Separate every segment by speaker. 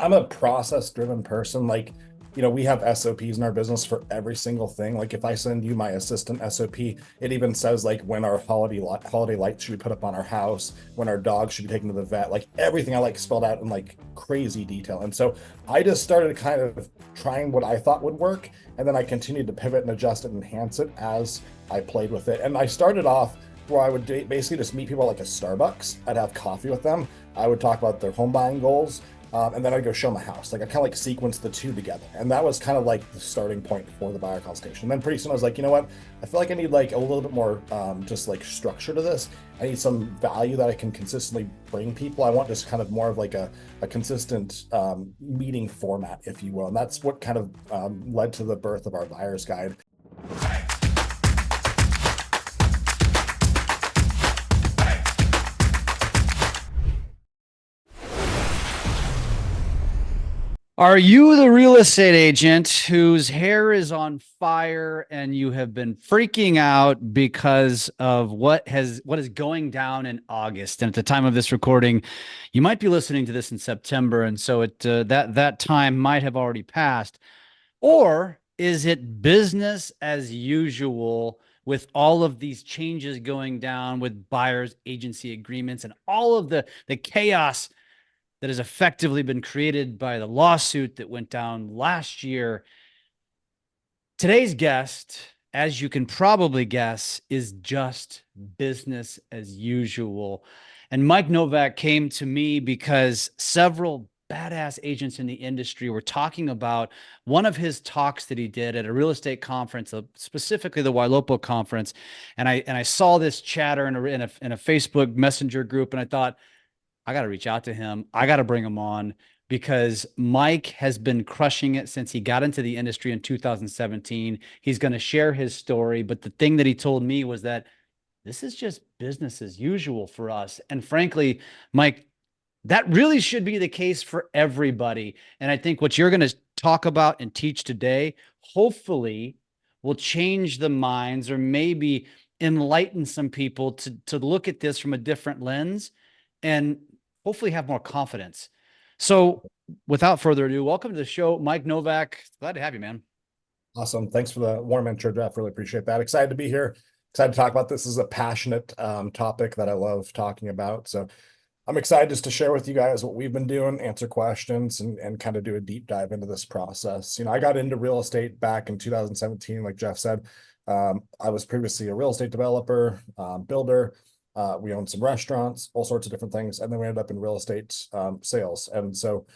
Speaker 1: I'm a process driven person. Like, we have SOPs in our business for every single thing. Like if I send you my assistant SOP, it even says like when our holiday lights should be put up on our house, when our dog should be taken to the vet, like everything I like spelled out in like crazy detail. And so I just started kind of trying what I thought would work. And then I continued to pivot and adjust it and enhance it as I played with it. And I started off where I would basically just meet people at like a Starbucks. I'd have coffee with them. I would talk about their home buying goals. And then I'd go show my house. Like I kind of like sequenced the two together. And that was kind of like the starting point for the buyer consultation. And then pretty soon I was like, you know what? I feel like I need like a little bit more just like structure to this. I need some value that I can consistently bring people. I want just kind of more of like a consistent meeting format, if you will. And that's what kind of led to the birth of our buyer's guide.
Speaker 2: Are you the real estate agent whose hair is on fire and you have been freaking out because of what is going down in August? And at the time of this recording, you might be listening to this in September, and so that time might have already passed. Or is it business as usual with all of these changes going down with buyers agency agreements and all of the chaos that has effectively been created by the lawsuit that went down last year? Today's guest, as you can probably guess, is just business as usual. And Mike Novak came to me because several badass agents in the industry were talking about one of his talks that he did at a real estate conference, specifically the Wailopo conference. And I saw this chatter in a Facebook Messenger group, and I thought, I got to reach out to him. I got to bring him on because Mike has been crushing it since he got into the industry in 2017. He's going to share his story. But the thing that he told me was that this is just business as usual for us. And frankly, Mike, that really should be the case for everybody. And I think what you're going to talk about and teach today, hopefully, will change the minds or maybe enlighten some people to look at this from a different lens and hopefully have more confidence. So without further ado, welcome to the show, Mike Novak. Glad to have you, man.
Speaker 1: Awesome. Thanks for the warm intro, Jeff. Really appreciate that. Excited to be here. Excited to talk about this. This is a passionate topic that I love talking about. So I'm excited just to share with you guys what we've been doing, answer questions, and kind of do a deep dive into this process. I got into real estate back in 2017, like Jeff said. I was previously a real estate developer, builder. We owned some restaurants, all sorts of different things. And then we ended up in real estate sales. And so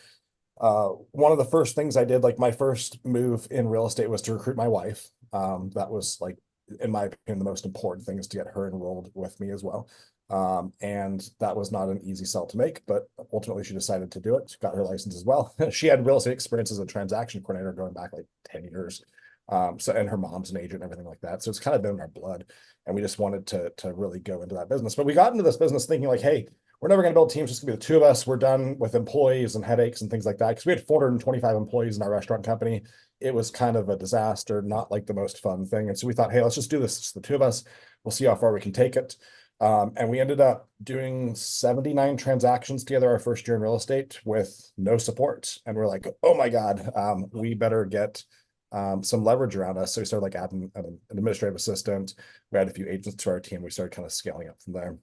Speaker 1: one of the first things I did, like my first move in real estate, was to recruit my wife. That was like, in my opinion, the most important thing, is to get her enrolled with me as well. And that was not an easy sell to make, but ultimately she decided to do it. She got her license as well. She had real estate experience as a transaction coordinator going back like 10 years. And her mom's an agent and everything like that. So it's kind of been in our blood. And we just wanted to really go into that business. But we got into this business thinking like, hey, we're never going to build teams. It's just going to be the two of us. We're done with employees and headaches and things like that. Because we had 425 employees in our restaurant company. It was kind of a disaster, not like the most fun thing. And so we thought, hey, let's just do this. It's the two of us. We'll see how far we can take it. And we ended up doing 79 transactions together our first year in real estate with no support. And we're like, oh my God, we better get some leverage around us. So we started like adding an administrative assistant. We had a few agents to our team. We started kind of scaling up from there.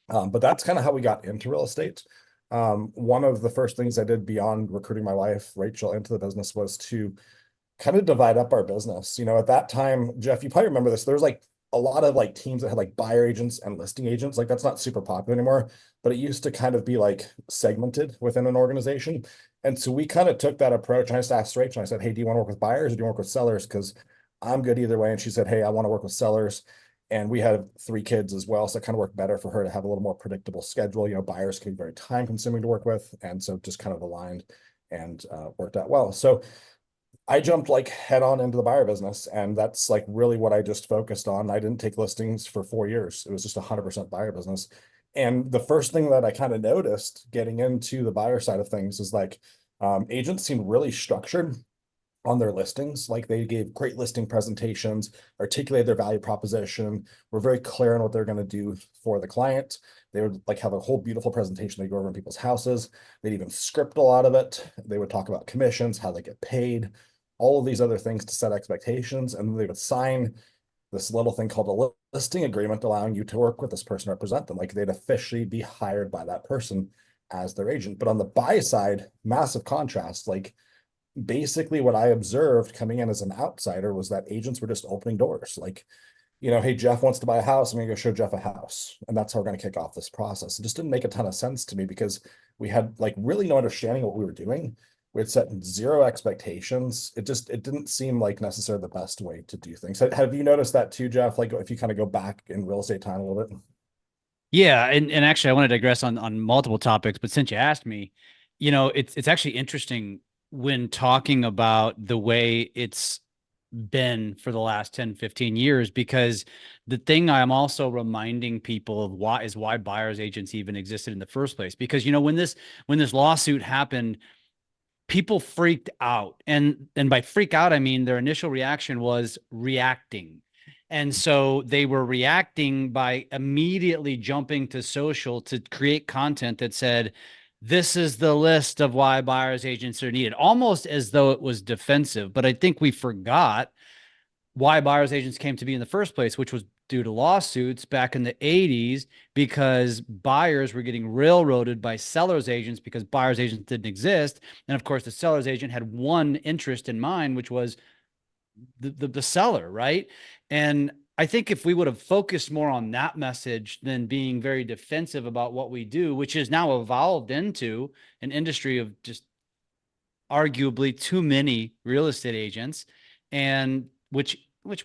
Speaker 1: But that's kind of how we got into real estate. One of the first things I did beyond recruiting my wife, Rachel, into the business was to kind of divide up our business. At that time, Jeff, you probably remember this. There was like a lot of like teams that had like buyer agents and listing agents. Like that's not super popular anymore, but it used to kind of be like segmented within an organization. And so we kind of took that approach. I just asked Rachel, I said, hey, do you want to work with buyers or do you work with sellers? Because I'm good either way. And she said, hey, I want to work with sellers. And we had 3 kids as well. So it kind of worked better for her to have a little more predictable schedule. Buyers can be very time consuming to work with. And so just kind of aligned and worked out well. So I jumped like head on into the buyer business. And that's like really what I just focused on. I didn't take listings for 4 years. It was just 100% buyer business. And the first thing that I kind of noticed getting into the buyer side of things is like agents seem really structured. on their listings. Like they gave great listing presentations, articulated their value proposition, were very clear on what they're going to do for the client. They would like have a whole beautiful presentation. They go over in people's houses. They'd even script a lot of it. They would talk about commissions, how they get paid, all of these other things to set expectations. And they would sign this little thing called a listing agreement, allowing you to work with this person, represent them. Like they'd officially be hired by that person as their agent. But on the buy side, massive contrast. Like basically what I observed coming in as an outsider was that agents were just opening doors. Like, hey, Jeff wants to buy a house. I'm going to go show Jeff a house. And that's how we're going to kick off this process. It just didn't make a ton of sense to me because we had like really no understanding of what we were doing. We had set zero expectations. It didn't seem like necessarily the best way to do things. Have you noticed that too, Jeff? Like if you kind of go back in real estate time a little bit?
Speaker 2: Yeah, and actually I want to digress on multiple topics, but since you asked me, it's actually interesting when talking about the way it's been for the last 10, 15 years, because the thing I'm also reminding people of why buyer's agents even existed in the first place. Because when this lawsuit happened, people freaked out. And by freak out, I mean their initial reaction was reacting. And so they were reacting by immediately jumping to social to create content that said, this is the list of why buyer's agents are needed, almost as though it was defensive. But I think we forgot why buyer's agents came to be in the first place, which was due to lawsuits back in the 80s, because buyers were getting railroaded by sellers agents because buyer's agents didn't exist. And of course, the seller's agent had one interest in mind, which was the seller, right? And I think if we would have focused more on that message than being very defensive about what we do, which has now evolved into an industry of just arguably too many real estate agents, and which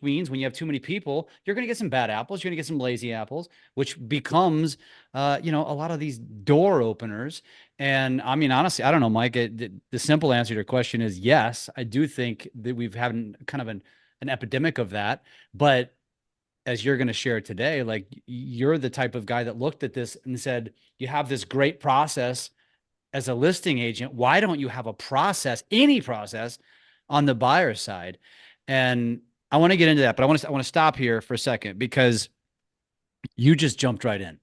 Speaker 2: means when you have too many people, you're going to get some bad apples, you're going to get some lazy apples, which becomes a lot of these door openers. And I mean, honestly, I don't know, Mike, the simple answer to your question is yes. I do think that we've had kind of an epidemic of that. But as you're going to share today, like you're the type of guy that looked at this and said, you have this great process as a listing agent. Why don't you have a process, any process on the buyer side? And I want to get into that, but I want to stop here for a second because you just jumped right in.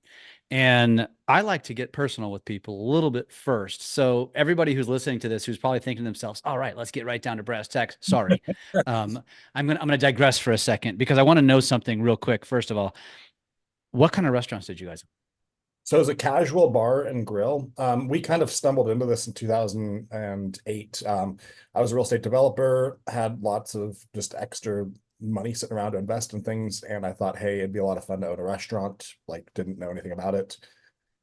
Speaker 2: And I like to get personal with people a little bit first. So everybody who's listening to this, who's probably thinking to themselves, all right, let's get right down to brass tacks. Sorry. I'm going to digress for a second because I want to know something real quick. First of all, what kind of restaurants did you guys?
Speaker 1: So as a casual bar and grill, we kind of stumbled into this in 2008. I was a real estate developer, had lots of just extra money sitting around to invest in things. And I thought, hey, it'd be a lot of fun to own a restaurant, like didn't know anything about it.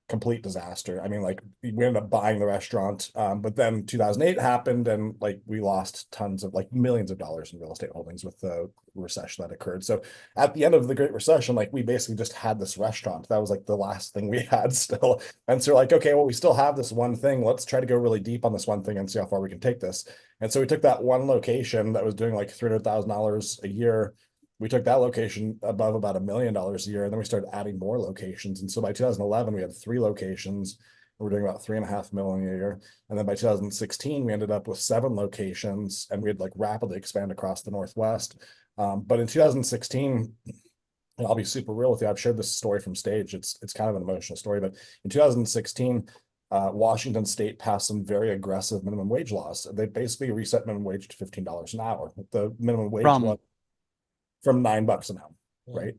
Speaker 1: Complete disaster. I mean, like we ended up buying the restaurant, but then 2008 happened, and like we lost tons of like millions of dollars in real estate holdings with the recession that occurred. So at the end of the Great Recession, like we basically just had this restaurant. That was like the last thing we had still. And so like, okay, well, we still have this one thing. Let's try to go really deep on this one thing and see how far we can take this. And so we took that one location that was doing like $300,000 a year. We took that location above about $1 million a year, and then we started adding more locations. And so by 2011, we had 3 locations. We were doing about 3.5 million a year. And then by 2016, we ended up with 7 locations, and we had like rapidly expand across the Northwest. But in 2016, and I'll be super real with you. I've shared this story from stage. It's kind of an emotional story, but in 2016, Washington State passed some very aggressive minimum wage laws. They basically reset minimum wage to $15 an hour. The minimum wage
Speaker 2: From
Speaker 1: from $9 an hour, right?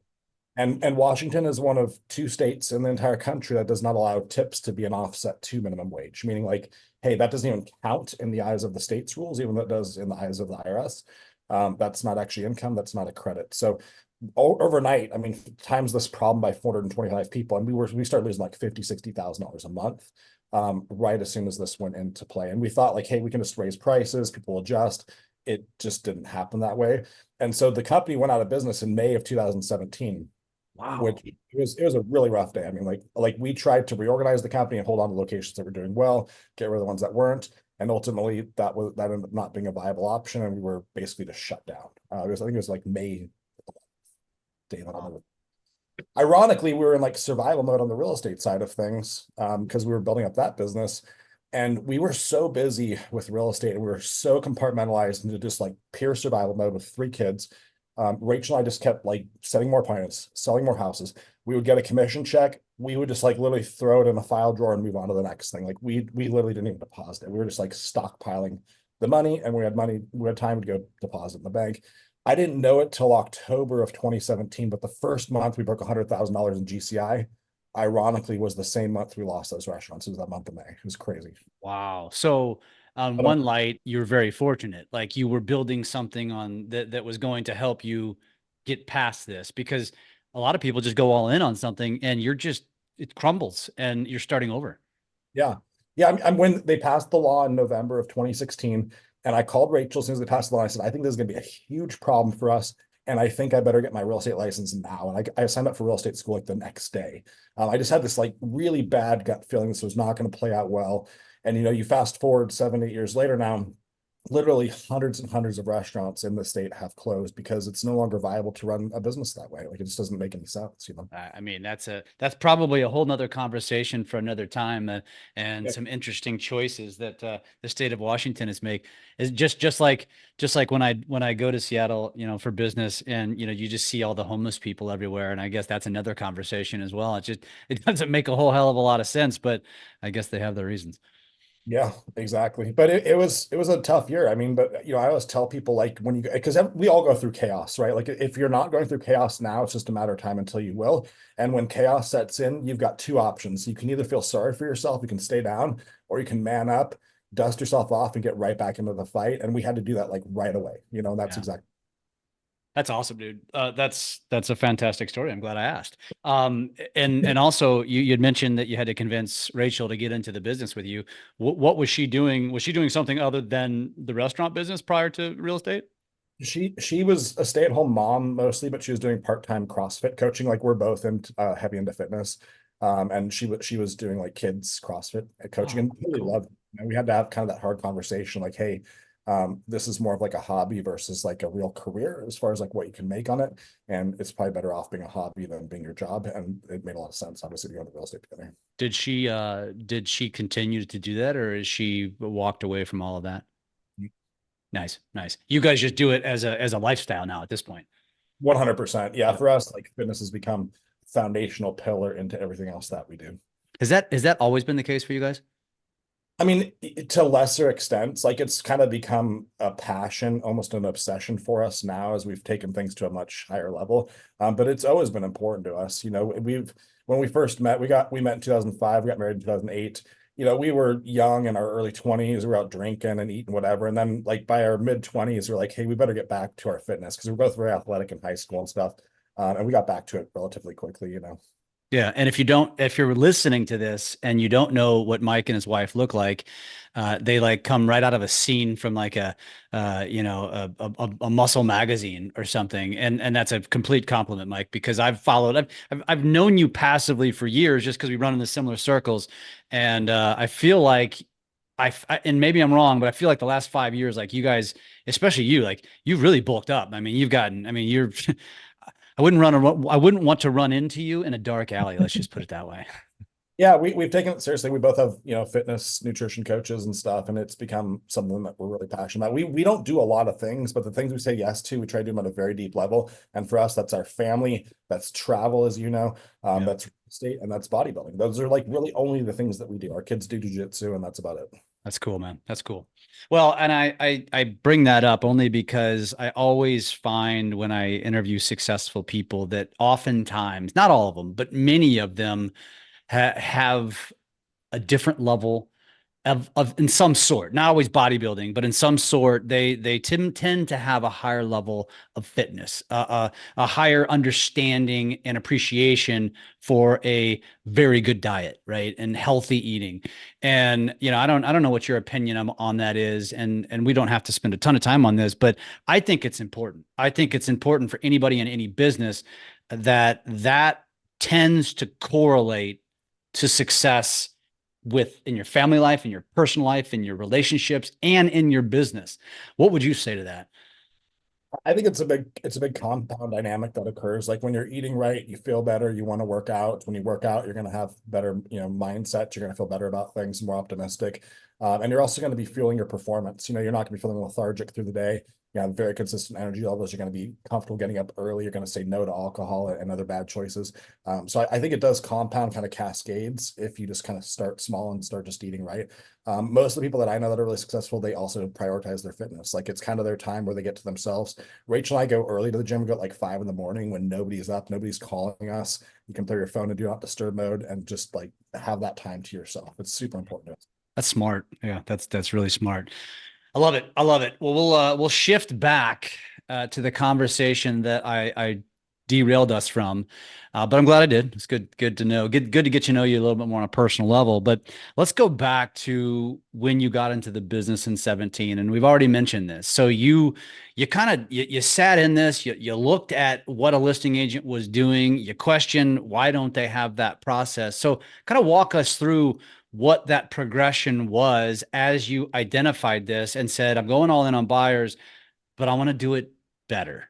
Speaker 1: And Washington is one of 2 states in the entire country that does not allow tips to be an offset to minimum wage, meaning like, hey, that doesn't even count in the eyes of the state's rules, even though it does in the eyes of the IRS. That's not actually income. That's not a credit. So overnight, I mean, times this problem by 425 people, and we started losing like $50,000-$60,000 a month, right as soon as this went into play. And we thought like, hey, we can just raise prices, people will adjust. It just didn't happen that way. And so the company went out of business in May of 2017.
Speaker 2: wow.
Speaker 1: Which it was a really rough day. I mean, like we tried to reorganize the company and hold on to locations that were doing well, get rid of the ones that weren't. And ultimately that ended up not being a viable option. And we were basically just shut down. I think it was like May day. Wow. Ironically, we were in like survival mode on the real estate side of things, because we were building up that business. And we were so busy with real estate and we were so compartmentalized into just like pure survival mode with 3 kids. Rachel and I just kept like setting more appointments, selling more houses. We would get a commission check. We would just like literally throw it in a file drawer and move on to the next thing. Like we literally didn't even deposit it. We were just like stockpiling the money, and we had money, we had time to go deposit in the bank. I didn't know it till October of 2017, but the first month we broke $100,000 in GCI, ironically, was the same month we lost those restaurants. It was that month of May. It was crazy.
Speaker 2: Wow. So on
Speaker 1: But
Speaker 2: one light, you're very fortunate. Like you were building something on that was going to help you get past this, because a lot of people just go all in on something and it crumbles and you're starting over.
Speaker 1: yeah. Yeah. I'm when they passed the law in November of 2016, and I called Rachel as soon as they passed the law. I said, I think this is going to be a huge problem for us. And I think I better get my real estate license now. And I signed up for real estate school like the next day. I just had this like really bad gut feeling this was not going to play out well. And, you fast forward 7, 8 years later now, literally hundreds and hundreds of restaurants in the state have closed because it's no longer viable to run a business that way. Like it just doesn't make any sense.
Speaker 2: I mean, that's probably a whole nother conversation for another time, and
Speaker 1: Yeah.
Speaker 2: some interesting choices that the state of Washington has made. Is just like when I go to Seattle, for business, and you just see all the homeless people everywhere, and I guess that's another conversation as well. It doesn't make a whole hell of a lot of sense, but I guess they have their reasons.
Speaker 1: Yeah, exactly. But it was a tough year. I mean, but I always tell people like when you because we all go through chaos, right? Like if you're not going through chaos now, it's just a matter of time until you will. And when chaos sets in, you've got 2 options. You can either feel sorry for yourself, you can stay down, or you can man up, dust yourself off, and get right back into the fight. And we had to do that like right away. That's
Speaker 2: Yeah.
Speaker 1: exactly.
Speaker 2: That's awesome, dude. That's a fantastic story. I'm glad I asked. And also you had mentioned that you had to convince Rachel to get into the business with you. What was she doing? Was she doing something other than the restaurant business prior to real estate?
Speaker 1: She was a stay-at-home mom mostly, but she was doing part-time CrossFit coaching. Like we're both heavy into fitness. And she was doing like kids CrossFit coaching
Speaker 2: Oh,
Speaker 1: and really
Speaker 2: cool.
Speaker 1: loved it. And we had to have kind of that hard conversation, like, hey, this is more of like a hobby versus like a real career as far as like what you can make on it. And it's probably better off being a hobby than being your job. And it made a lot of sense, obviously, to go into real estate together.
Speaker 2: Did she continue to do that, or is she walked away from all of that? Nice, nice. You guys just do it as a lifestyle now at this point.
Speaker 1: 100%. Yeah,
Speaker 2: Yeah.
Speaker 1: for us, like fitness has become foundational pillar into everything else that we do.
Speaker 2: Has that always been the case for you guys?
Speaker 1: I mean, to lesser extents, like it's kind of become a passion, almost an obsession for us now as we've taken things to a much higher level. But it's always been important to us. When we first met, we met in 2005, we got married in 2008. We were young in our early 20s, we were out drinking and eating whatever. And then like by our mid 20s, we're like, hey, we better get back to our fitness because we're both very athletic in high school and stuff. And we got back to it relatively quickly.
Speaker 2: Yeah, and if you're listening to this and you don't know what Mike and his wife look like, they like come right out of a scene from like a muscle magazine or something, and that's a complete compliment, Mike, because I've known you passively for years just because we run in the similar circles, and I feel like and maybe I'm wrong, but I feel like the last 5 years, like you guys, especially you, like you've really bulked up. I mean, you're I wouldn't want to run into you in a dark alley. Let's just put it that way.
Speaker 1: Yeah, we've taken it seriously. We both have, fitness, nutrition coaches and stuff, and it's become something that we're really passionate about. We don't do a lot of things, but the things we say yes to, we try to do them at a very deep level. And for us, that's our family, that's travel, as you know,
Speaker 2: Yeah.
Speaker 1: that's real estate, and that's bodybuilding. Those are like really only the things that we do. Our kids do jujitsu, and that's about it.
Speaker 2: That's cool, man. That's cool. Well, and I bring that up only because I always find when I interview successful people that oftentimes, not all of them, but many of them have a different level of in some sort, not always bodybuilding, but in some sort, they tend to have a higher level of fitness, a higher understanding and appreciation for a very good diet, right, and healthy eating. And I don't know what your opinion on that is, and we don't have to spend a ton of time on this, but I think it's important. I think it's important for anybody in any business that tends to correlate to success in your family life, in your personal life, in your relationships, and in your business. What would you say to that?
Speaker 1: I think it's a big compound dynamic that occurs. Like when you're eating right, you feel better, you want to work out. When you work out, you're going to have better, mindset. You're going to feel better about things, more optimistic. And you're also going to be feeling your performance. You're not going to be feeling lethargic through the day. You have very consistent energy levels. You're going to be comfortable getting up early. You're going to say no to alcohol and other bad choices. So I think it does compound kind of cascades if you just kind of start small and start just eating right. Most of the people that I know that are really successful, they also prioritize their fitness. Like it's kind of their time where they get to themselves. Rachel and I go early to the gym. We go at like 5 in the morning when nobody's up, nobody's calling us. You can throw your phone in do not disturb mode and just like have that time to yourself. It's super important.
Speaker 2: That's smart. Yeah, that's really smart. I love it. I love it. Well, we'll shift back to the conversation that I derailed us from, but I'm glad I did. It's good to know. Good to get to know you a little bit more on a personal level. But let's go back to when you got into the business in 17, and we've already mentioned this. So you kind of you sat in this. You looked at what a listing agent was doing. You questioned why don't they have that process. So kind of walk us through what that progression was as you identified this and said, I'm going all in on buyers, but I want to do it better.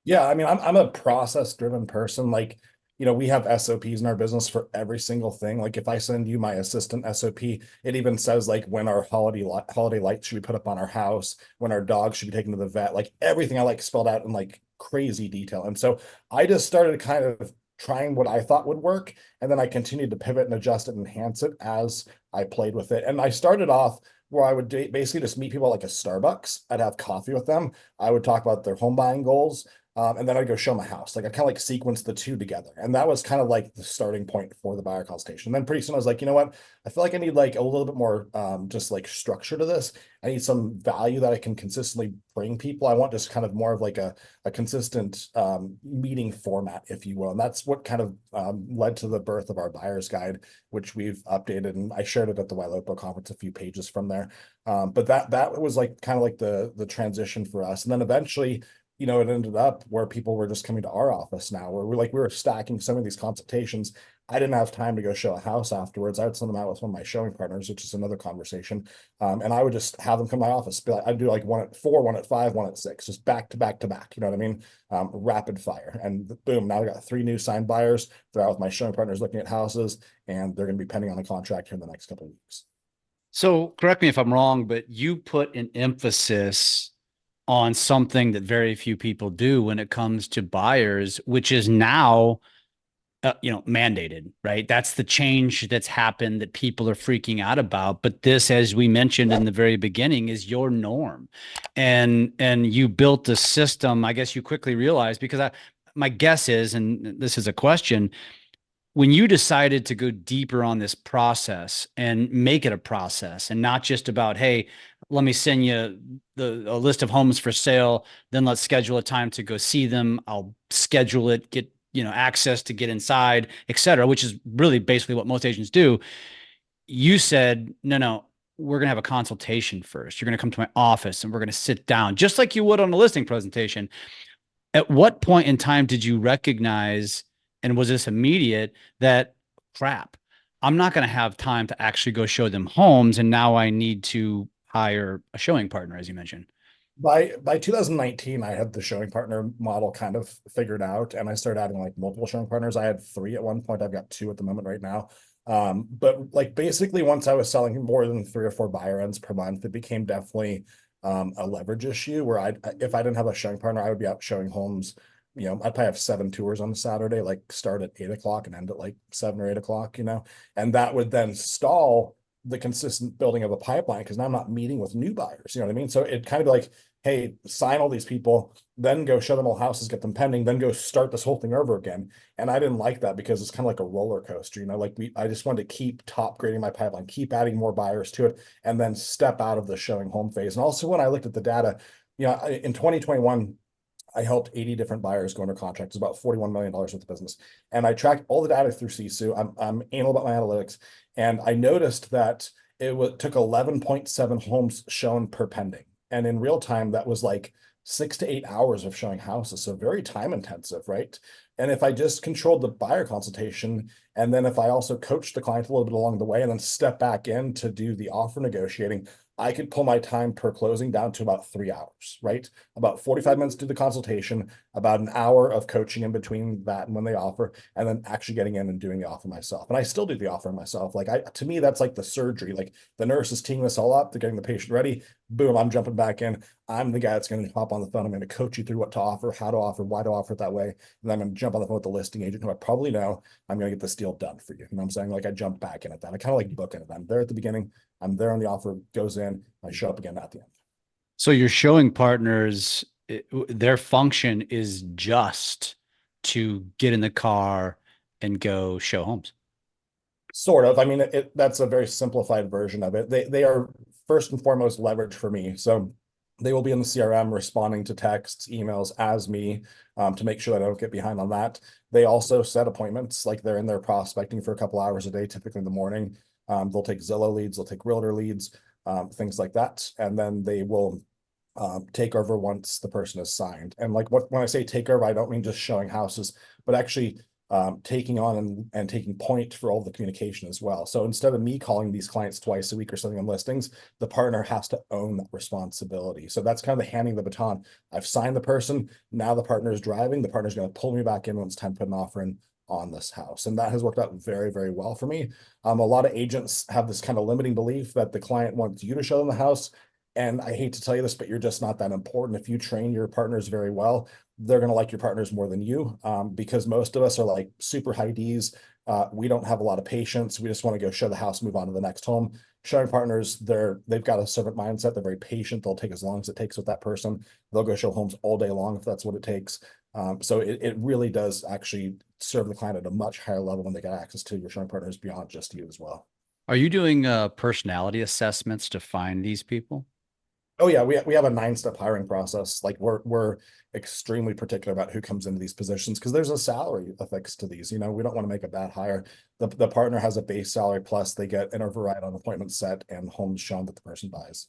Speaker 1: Yeah, I mean, I'm a process driven person. Like, we have SOPs in our business for every single thing. Like, if I send you my assistant SOP, it even says like when our holiday lights should be put up on our house, when our dog should be taken to the vet, like everything I like spelled out in like crazy detail. And so I just started kind of trying what I thought would work, and then I continued to pivot and adjust it and enhance it as I played with it. And I started off where I would basically just meet people at like a Starbucks. I'd have coffee with them. I would talk about their home buying goals. And then I'd go show my house. Like I kind of like sequence the two together. And that was kind of like the starting point for the buyer consultation. And then pretty soon I was like, you know what? I feel like I need like a little bit more just like structure to this. I need some value that I can consistently bring people. I want just kind of more of like a consistent meeting format, if you will. And that's what kind of led to the birth of our buyer's guide, which we've updated. And I shared it at the Wailopo conference, a few pages from there. But that was like kind of like the transition for us. And then eventually, it ended up where people were just coming to our office now, where we were stacking some of these consultations. I didn't have time to go show a house afterwards. I would send them out with one of my showing partners, which is another conversation. And I would just have them come to my office. I'd do like one at 4, one at 5, one at 6, just back to back to back. You know what I mean? Rapid fire. And boom, now I got 3 new signed buyers. They're out with my showing partners looking at houses, and they're going to be pending on a contract here in the next couple of weeks.
Speaker 2: So correct me if I'm wrong, but you put an emphasis on something that very few people do when it comes to buyers, which is now mandated, right? That's the change that's happened that people are freaking out about. But this, as we mentioned in the very beginning, is your norm. And you built a system, I guess you quickly realized, because my guess is, and this is a question, when you decided to go deeper on this process and make it a process and not just about, hey, let me send you a list of homes for sale, then let's schedule a time to go see them. I'll schedule it, get access to get inside, et cetera, which is really basically what most agents do. You said, no, we're going to have a consultation first. You're going to come to my office and we're going to sit down just like you would on a listing presentation. At what point in time did you recognize, and was this immediate, that crap, I'm not going to have time to actually go show them homes, and now I need to hire a showing partner, as you mentioned?
Speaker 1: By 2019, I had the showing partner model kind of figured out, and I started adding like multiple showing partners. I had 3 at one point. I've got 2 at the moment right now. But like basically once I was selling more than 3 or 4 buyer ends per month, it became definitely a leverage issue where if I didn't have a showing partner, I would be out showing homes. I'd probably have 7 tours on a Saturday, like start at 8 o'clock and end at like 7 or 8 o'clock, and that would then stall the consistent building of a pipeline because now I'm not meeting with new buyers. You know what I mean? So it kind of be like, hey, sign all these people, then go show them all houses, get them pending, then go start this whole thing over again. And I didn't like that because it's kind of like a roller coaster, I just wanted to keep top grading my pipeline, keep adding more buyers to it, and then step out of the showing home phase. And also when I looked at the data, in 2021, I helped 80 different buyers go under contract. It's about $41 million worth of business. And I tracked all the data through Sisu. I'm anal about my analytics. And I noticed that took 11.7 homes shown per pending. And in real time, that was like 6 to 8 hours of showing houses. So very time intensive, right? And if I just controlled the buyer consultation, and then if I also coached the client a little bit along the way and then step back in to do the offer negotiating, I could pull my time per closing down to about 3 hours, right? About 45 minutes to the consultation, about an hour of coaching in between that and when they offer, and then actually getting in and doing the offer myself. And I still do the offer myself. Like to me, that's like the surgery. Like the nurse is teeing this all up, they're getting the patient ready. Boom, I'm jumping back in. I'm the guy that's going to hop on the phone. I'm going to coach you through what to offer, how to offer, why to offer it that way. And then I'm going to jump on the phone with the listing agent who I probably know. I'm going to get this deal done for you. You know what I'm saying? Like I jump back in at that. I kind of like booking it. I'm there at the beginning. I'm there on the offer goes in. I show up again at the end.
Speaker 2: So your showing partners, their function is just to get in the car and go show homes.
Speaker 1: Sort of. I mean, that's a very simplified version of it. They are first and foremost leverage for me. So they will be in the CRM responding to texts, emails as me to make sure that I don't get behind on that. They also set appointments, like they're in there prospecting for a couple hours a day, typically in the morning. They'll take Zillow leads, they'll take realtor leads, things like that. And then they will take over once the person is signed. And like when I say take over, I don't mean just showing houses, but actually taking on and taking point for all the communication as well. So instead of me calling these clients twice a week or something on listings, the partner has to own that responsibility. So that's kind of the handing the baton. I've signed the person. Now the partner is driving. The partner's going to pull me back in when it's time to put an offer in on this house. And that has worked out very, very well for me. A lot of agents have this kind of limiting belief that the client wants you to show them the house. And I hate to tell you this, but you're just not that important. If you train your partners very well, they're going to like your partners more than you, because most of us are like super high Ds. We don't have a lot of patience. We just want to go show the house, move on to the next home. Showing partners, they've got a servant mindset. They're very patient. They'll take as long as it takes with that person. They'll go show homes all day long if that's what it takes. So it really does actually serve the client at a much higher level when they get access to your showing partners beyond just you as well.
Speaker 2: Are you doing personality assessments to find these people?
Speaker 1: Oh yeah, we have a 9-step hiring process. Like we're extremely particular about who comes into these positions because there's a salary affixed to these. You know, we don't want to make a bad hire. The partner has a base salary plus they get an override on appointment set and homes shown that the person buys.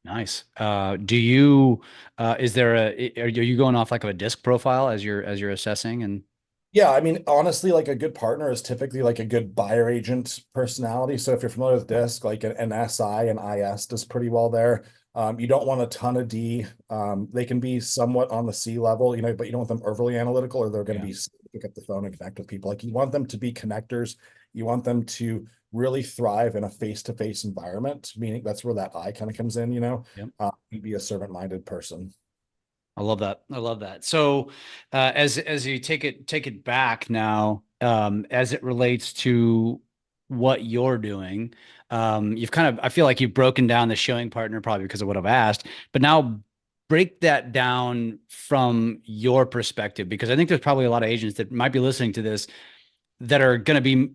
Speaker 2: Nice. Do you is there are you going off like of a disc profile as you're assessing and
Speaker 1: Yeah, I mean, honestly, like a good partner is typically like a good buyer agent personality. So if you're familiar with DISC, like an SI and IS does pretty well there. You don't want a ton of D. They can be somewhat on the C level, you know, but you don't want them overly analytical or they're going to
Speaker 2: yeah.
Speaker 1: be pick up the phone and connect with people. Like you want them to be connectors. You want them to really thrive in a face-to-face environment, meaning that's where that I kind of comes in, you know,
Speaker 2: Yep.
Speaker 1: be a servant-minded person.
Speaker 2: I love that. I love that. So, as you take it back now, as it relates to what you're doing, you've kind of I feel like you've broken down the showing partner probably because of what I've asked, but now break that down from your perspective because I think there's probably a lot of agents that might be listening to this that are going to be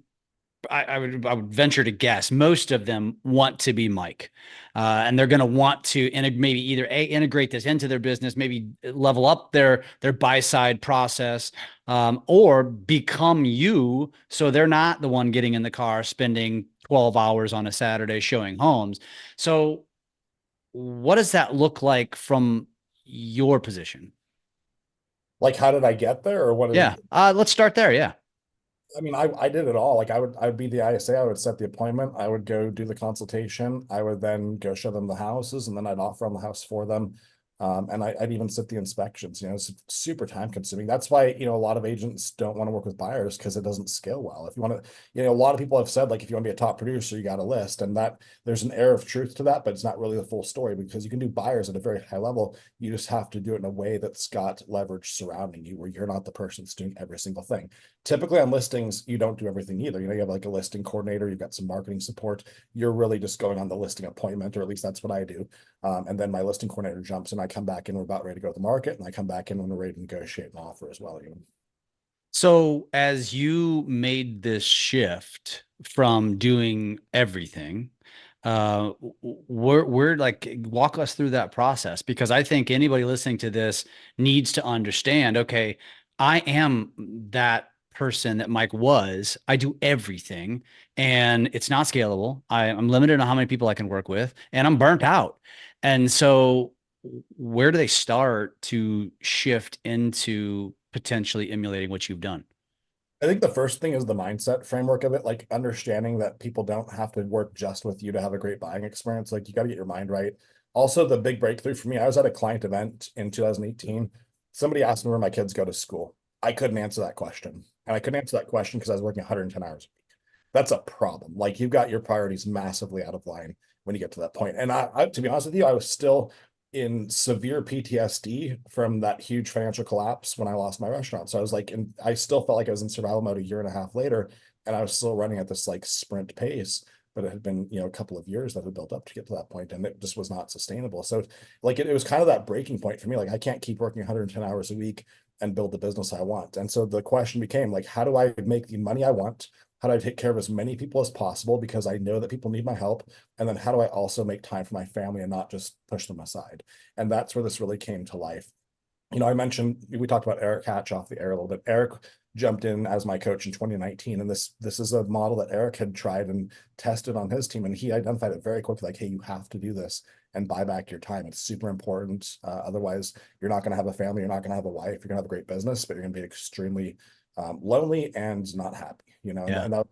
Speaker 2: I would venture to guess most of them want to be Mike, and they're going to want to maybe either integrate this into their business, maybe level up their buy side process, or become you, so they're not the one getting in the car spending 12 hours on a Saturday showing homes. So, what does that look like from your position?
Speaker 1: Like, how did I get there or what is
Speaker 2: Yeah, let's start there. Yeah.
Speaker 1: I mean, I did it all. Like I would be the ISA, I would set the appointment, I would go do the consultation, I would then go show them the houses, and then I'd offer on the house for them. And I'd even sit the inspections, you know, it's super time consuming. That's why, you know, a lot of agents don't want to work with buyers because it doesn't scale well. If you want to, you know, a lot of people have said, like, if you want to be a top producer, you got a list. And that there's an air of truth to that, but it's not really the full story because you can do buyers at a very high level. You just have to do it in a way that's got leverage surrounding you where you're not the person that's doing every single thing. Typically on listings, you don't do everything either. You know, you have like a listing coordinator, you've got some marketing support. You're really just going on the listing appointment, or at least that's what I do. And then my listing coordinator jumps and I come back in, we're about ready to go to the market, and I come back in when we're ready to negotiate an offer as well. You know?
Speaker 2: So, as you made this shift from doing everything, we're like, walk us through that process because I think anybody listening to this needs to understand, okay, I am that person that Mike was. I do everything and it's not scalable. I'm limited on how many people I can work with and I'm burnt out. And so, where do they start to shift into potentially emulating what you've done?
Speaker 1: I think the first thing is the mindset framework of it, like understanding that people don't have to work just with you to have a great buying experience. Like you got to get your mind right. Also, the big breakthrough for me, I was at a client event in 2018. Somebody asked me where my kids go to school. I couldn't answer that question. And I couldn't answer that question because I was working 110 hours. That's a problem. Like you've got your priorities massively out of line when you get to that point. And to be honest with you, I was still in severe PTSD from that huge financial collapse when I lost my restaurant. So I was like, and I still felt like I was in survival mode a year and a half later, and I was still running at this like sprint pace. But it had been, a couple of years that had built up to get to that point, and it just was not sustainable. So, like, it was kind of that breaking point for me. Like, I can't keep working 110 hours a week and build the business I want. And so the question became like, how do I make the money I want? How do I take care of as many people as possible because I know that people need my help? And then how do I also make time for my family and not just push them aside? And that's where this really came to life. I mentioned we talked about Eric Hatch off the air a little bit. Eric jumped in as my coach in 2019, and this is a model that Eric had tried and tested on his team, and he identified it very quickly. Like, hey, you have to do this and buy back your time. It's super important. Otherwise, you're not going to have a family. You're not going to have a wife. You're going to have a great business, but you're going to be extremely lonely and not happy.
Speaker 2: Yeah.
Speaker 1: And that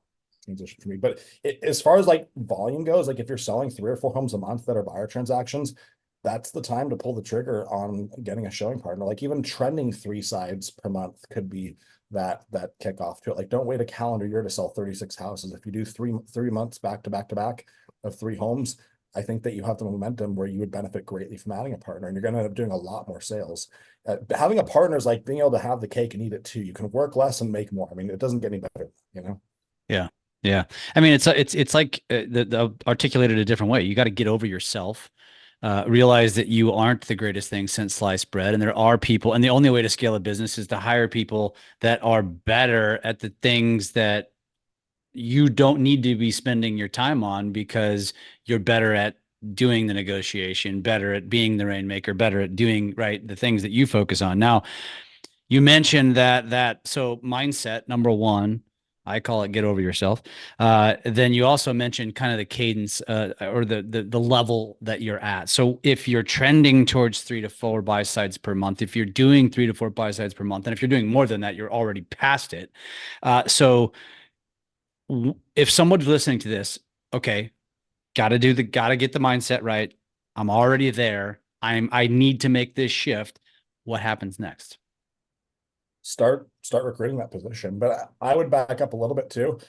Speaker 1: transition for me. But as far as like volume goes, like if you're selling 3 or 4 homes a month that are buyer transactions, that's the time to pull the trigger on getting a showing partner. Like even trending 3 sides per month could be that kickoff to it. Like don't wait a calendar year to sell 36 houses. If you do three months back to back to back of 3 homes, I think that you have the momentum where you would benefit greatly from adding a partner, and you're going to end up doing a lot more sales. Having a partner is like being able to have the cake and eat it too. You can work less and make more. I mean, it doesn't get any better.
Speaker 2: Yeah. Yeah. I mean, it's like the articulated a different way. You got to get over yourself, realize that you aren't the greatest thing since sliced bread. And there are people, and the only way to scale a business is to hire people that are better at the things that you don't need to be spending your time on because you're better at doing the negotiation, better at being the rainmaker, better at doing right the things that you focus on. Now, you mentioned so mindset number one, I call it get over yourself. Then you also mentioned kind of the cadence or the level that you're at. So if you're trending towards 3 to 4 buy sides per month, if you're doing 3 to 4 buy sides per month, and if you're doing more than that, you're already past it. So if someone's listening to this, okay, gotta get the mindset right. I'm already there. I need to make this shift. What happens next?
Speaker 1: Start recruiting that position. But I would back up a little bit too.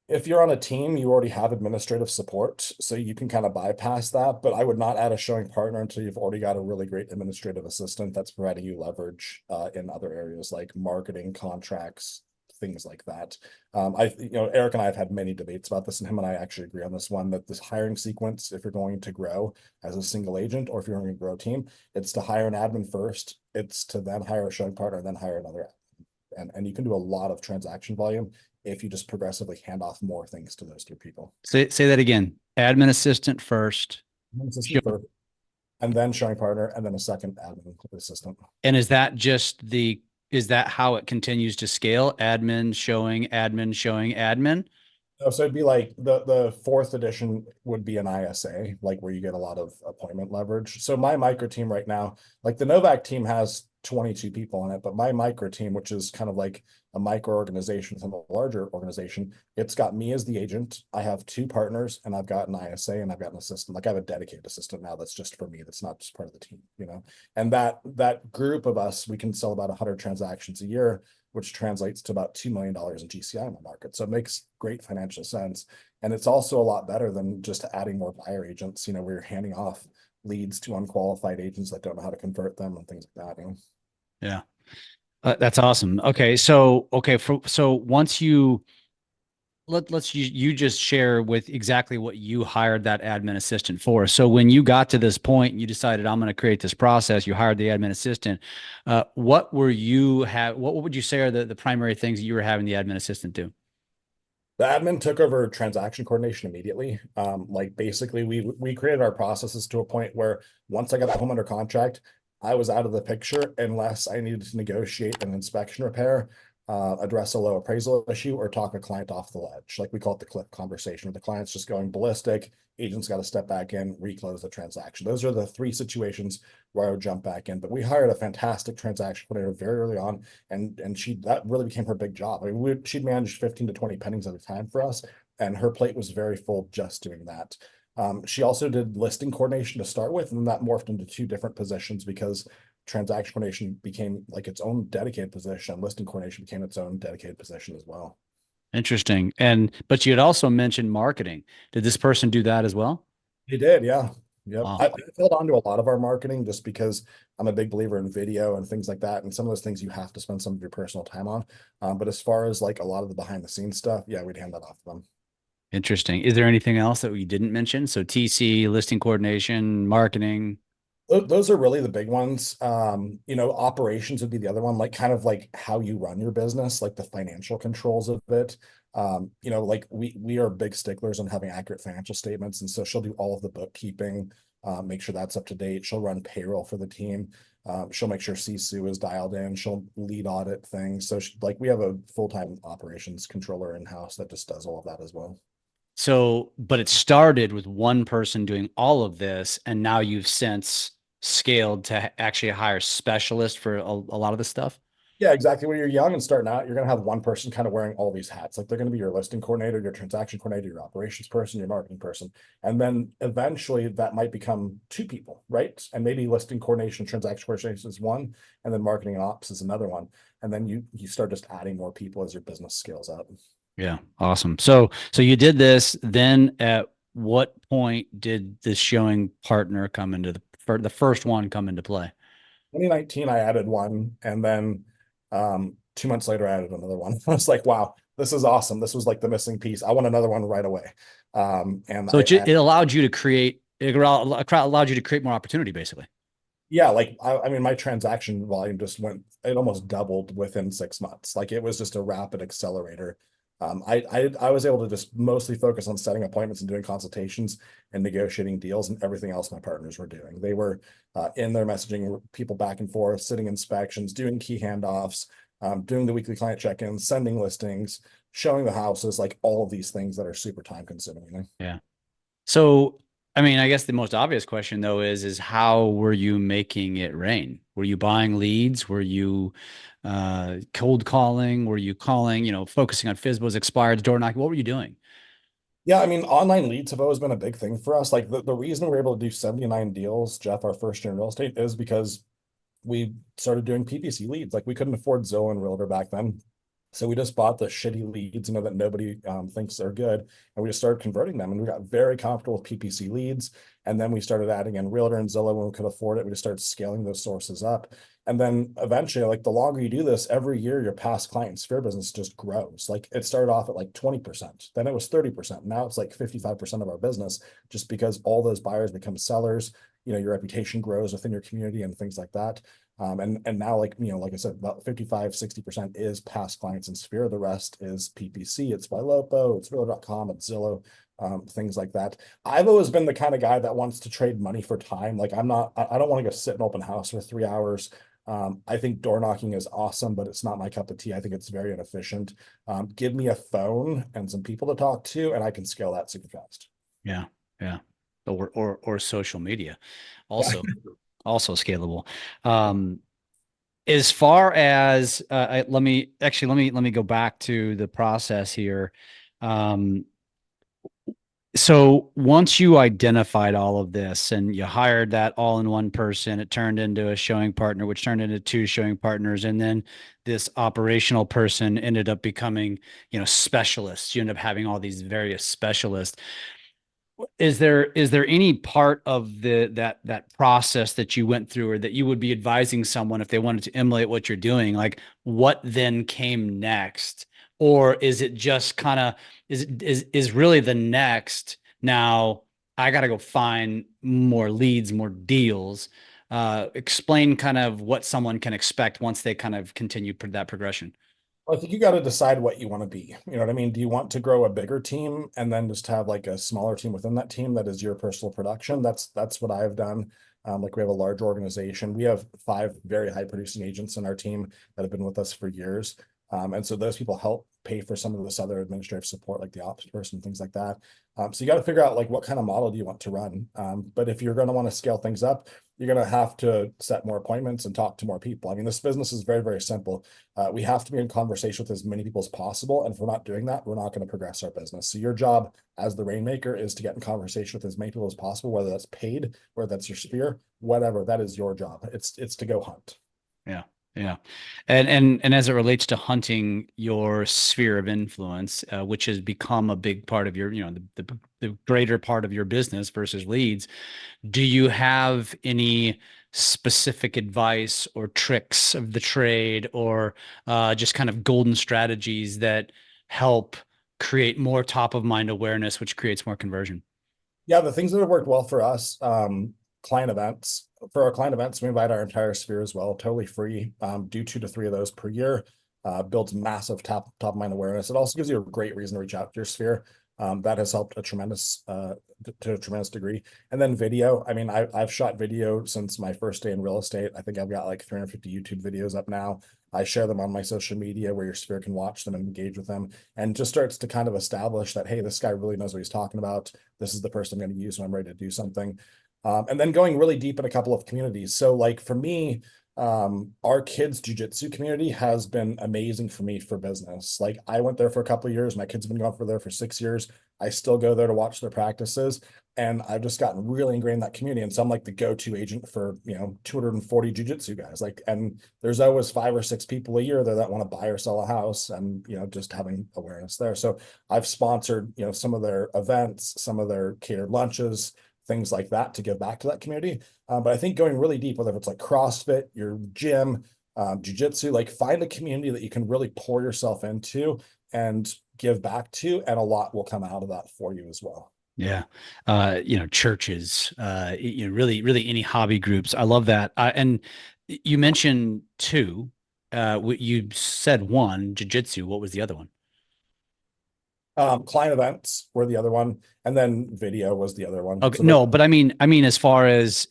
Speaker 1: If you're on a team, you already have administrative support, so you can kind of bypass that. But I would not add a showing partner until you've already got a really great administrative assistant that's providing you leverage in other areas like marketing, contracts, things like that. Eric and I have had many debates about this, and him and I actually agree on this one, that this hiring sequence, if you're going to grow as a single agent or if you're going to grow a team, it's to hire an admin first, it's to then hire a showing partner, and then hire another. And you can do a lot of transaction volume if you just progressively hand off more things to those 2 people.
Speaker 2: Say that again. Admin assistant first.
Speaker 1: Assistant first, and then showing partner, and then a second admin assistant.
Speaker 2: And is that how it continues to scale? Admin, showing, admin?
Speaker 1: So it'd be like the 4th edition would be an ISA, like where you get a lot of appointment leverage. So my micro team right now, like the Novak team has 22 people in it, but my micro team, which is kind of like a micro organization from a larger organization, it's got me as the agent. I have 2 partners, and I've got an ISA, and I've got an assistant. Like I have a dedicated assistant now that's just for me. That's not just part of the team. And that group of us, we can sell about 100 transactions a year, which translates to about $2 million in GCI in the market. So it makes great financial sense. And it's also a lot better than just adding more buyer agents, where you're handing off leads to unqualified agents that don't know how to convert them and things like that.
Speaker 2: Yeah. That's awesome. Okay. So once you just share with exactly what you hired that admin assistant for. So when you got to this point, you decided I'm going to create this process. You hired the admin assistant. What would you say are the primary things that you were having the admin assistant do?
Speaker 1: The admin took over transaction coordination immediately. Like basically we created our processes to a point where once I got the home under contract, I was out of the picture unless I needed to negotiate an inspection repair address a low appraisal issue, or talk a client off the ledge. Like we call it the cliff conversation, where the client's just going ballistic. Agent's got to step back in, reclose the transaction. Those are the three situations where I would jump back in. But we hired a fantastic transaction coordinator very early on, and that really became her big job. I mean, she'd managed 15 to 20 pendings at a time for us, and her plate was very full just doing that. She also did listing coordination to start with, and that morphed into two different positions because transaction coordination became like its own dedicated position. Listing coordination became its own dedicated position as well.
Speaker 2: Interesting. But you had also mentioned marketing. Did this person do that as well?
Speaker 1: They did, yeah. Yep.
Speaker 2: Wow.
Speaker 1: I held on to a lot of our marketing just because I'm a big believer in video and things like that. And some of those things you have to spend some of your personal time on. But as far as like a lot of the behind the scenes stuff, yeah, we'd hand that off to them.
Speaker 2: Interesting. Is there anything else that we didn't mention? So TC, listing coordination, marketing.
Speaker 1: Those are really the big ones. Operations would be the other one, like kind of like how you run your business, like the financial controls of it. Like we are big sticklers on having accurate financial statements, and so she'll do all of the bookkeeping, make sure that's up to date. She'll run payroll for the team. She'll make sure CSU is dialed in. She'll lead audit things. So we have a full-time operations controller in-house that just does all of that as well.
Speaker 2: So, but it started with one person doing all of this, and now you've since scaled to actually hire specialists for a lot of this stuff.
Speaker 1: Yeah, exactly. When you're young and starting out, you're going to have one person kind of wearing all these hats. Like they're going to be your listing coordinator, your transaction coordinator, your operations person, your marketing person. And then eventually that might become two people, right? And maybe listing coordination, transaction coordination is one, and then marketing and ops is another one. And then you start just adding more people as your business scales up.
Speaker 2: Yeah, awesome. So you did this. Then at what point did this showing partner come into the first one come into play?
Speaker 1: 2019, I added one, and then 2 months later, I added another one. I was like, wow, this is awesome. This was like the missing piece. I want another one right away. And
Speaker 2: So it allowed you to create allowed you to create more opportunity, basically.
Speaker 1: yeah, like I mean, my transaction volume just it almost doubled within 6 months. Like it was just a rapid accelerator. I was able to just mostly focus on setting appointments and doing consultations and negotiating deals, and everything else my partners were doing. They were in their messaging people back and forth, sitting inspections, doing key handoffs, doing the weekly client check-ins, sending listings, showing the houses, like all of these things that are super time consuming.
Speaker 2: Yeah. So, I mean, I guess the most obvious question though is how were you making it rain? Were you buying leads? Were you cold calling? Were you calling, focusing on FSBOs, expired, door knocking? What were you doing?
Speaker 1: Yeah, I mean, online leads have always been a big thing for us. Like the reason we were able to do 79 deals, Jeff, our first year in real estate, is because we started doing PPC leads. Like we couldn't afford Zillow and Realtor back then. So we just bought the shitty leads, that nobody thinks are good. And we just started converting them. And we got very comfortable with PPC leads. And then we started adding in Realtor and Zillow when we could afford it. We just started scaling those sources up. And then eventually, like the longer you do this, every year your past client and sphere business just grows. Like it started off at like 20%, then it was 30%. Now it's like 55% of our business, just because all those buyers become sellers. Your reputation grows within your community and things like that. And now, like I said, about 55-60% is past clients and sphere. The rest is PPC. It's Ylopo, it's Realtor.com, it's Zillow, things like that. I've always been the kind of guy that wants to trade money for time. Like I don't want to go sit in open house for 3 hours. I think door knocking is awesome, but it's not my cup of tea. I think it's very inefficient. Give me a phone and some people to talk to, and I can scale that super fast.
Speaker 2: Yeah. Yeah. Or social media also. Yeah. Also scalable. As far as let me go back to the process here. So once you identified all of this and you hired that all-in-one person, it turned into a showing partner, which turned into two showing partners, and then this operational person ended up becoming, specialists. You end up having all these various specialists. Is there any part of that process that you went through, or that you would be advising someone if they wanted to emulate what you're doing? Like what then came next? Or is it just kind of is really the next now I got to go find more leads, more deals? Explain kind of what someone can expect once they kind of continue that progression.
Speaker 1: Well, I think you got to decide what you want to be. You know what I mean? Do you want to grow a bigger team and then just have like a smaller team within that team that is your personal production? That's what I've done. Like we have a large organization. We have 5 very high producing agents in our team that have been with us for years. And so those people help pay for some of this other administrative support, like the ops person, things like that. So you got to figure out like what kind of model do you want to run. But if you're going to want to scale things up, you're going to have to set more appointments and talk to more people. I mean, this business is very, very simple. We have to be in conversation with as many people as possible. And if we're not doing that, we're not going to progress our business. So your job as the rainmaker is to get in conversation with as many people as possible, whether that's paid, whether that's your sphere, whatever, that is your job. It's to go hunt.
Speaker 2: Yeah. Yeah. And as it relates to hunting your sphere of influence, which has become a big part of your, the greater part of your business versus leads, do you have any specific advice or tricks of the trade or just kind of golden strategies that help create more top of mind awareness, which creates more conversion?
Speaker 1: Yeah, the things that have worked well for us, client events. For our client events, we invite our entire sphere as well, totally free. Do 2 to 3 of those per year. Builds massive top of mind awareness. It also gives you a great reason to reach out to your sphere. That has helped a tremendous to a tremendous degree. And then video. I mean, I've shot video since my first day in real estate. I think I've got like 350 YouTube videos up now. I share them on my social media where your sphere can watch them and engage with them, and just starts to kind of establish that, hey, this guy really knows what he's talking about. This is the person I'm going to use when I'm ready to do something. And then going really deep in a couple of communities. So like for me, our kids jujitsu community has been amazing for me for business. Like I went there for a couple of years. My kids have been going for there for 6 years. I still go there to watch their practices, and I've just gotten really ingrained in that community. And so I'm like the go-to agent for, 240 jujitsu guys. Like, and there's always 5 or 6 people a year there that want to buy or sell a house, and, just having awareness there. So I've sponsored, some of their events, some of their catered lunches, things like that to give back to that community. But I think going really deep, whether it's like CrossFit, your gym, jujitsu, like find a community that you can really pour yourself into and give back to, and a lot will come out of that for you as well.
Speaker 2: Yeah. Churches, really, really any hobby groups. I love that. And you mentioned two, you said one, jujitsu. What was the other one?
Speaker 1: Client events were the other one, and then video was the other one.
Speaker 2: Okay,
Speaker 1: So
Speaker 2: no, but I mean, as far as